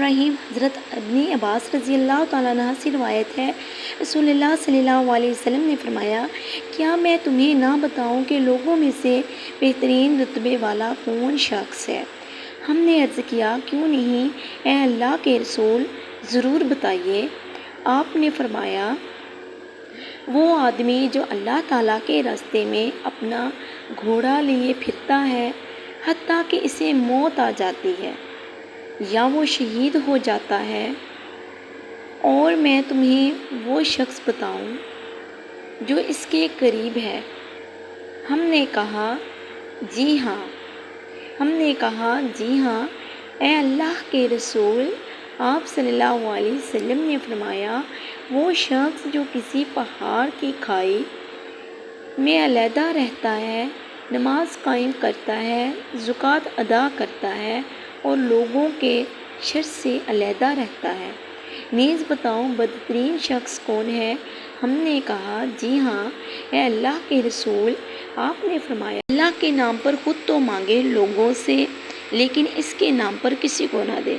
الرحیم۔ حضرت ابن عباس رضی اللہ تعالیٰ عنہ سے روایت ہے، رسول اللہ صلی اللہ علیہ وسلم نے فرمایا، کیا میں تمہیں نہ بتاؤں کہ لوگوں میں سے بہترین رتبے والا کون شخص ہے؟ ہم نے عرض کیا، کیوں نہیں اے اللہ کے رسول، ضرور بتائیے۔ آپ نے فرمایا، وہ آدمی جو اللہ تعالیٰ کے راستے میں اپنا گھوڑا لیے پھرتا ہے حتیٰ کہ اسے موت آ جاتی ہے یا وہ شہید ہو جاتا ہے۔ اور میں تمہیں وہ شخص بتاؤں جو اس کے قریب ہے؟ ہم نے کہا جی ہاں۔ ہم نے کہا جی ہاں اے اللہ کے رسول۔ آپ صلی اللہ علیہ وسلم نے فرمایا، وہ شخص جو کسی پہاڑ کی کھائی میں علیحدہ رہتا ہے، نماز قائم کرتا ہے، زکوٰۃ ادا کرتا ہے اور لوگوں کے شر سے علیحدہ رہتا ہے، نیز بتاؤ بدترین شخص کون ہے؟ ہم نے کہا جی ہاں اے اللہ کے رسول۔ آپ نے فرمایا، اللہ کے نام پر خود تو مانگے لوگوں سے، لیکن اس کے نام پر کسی کو نہ دے۔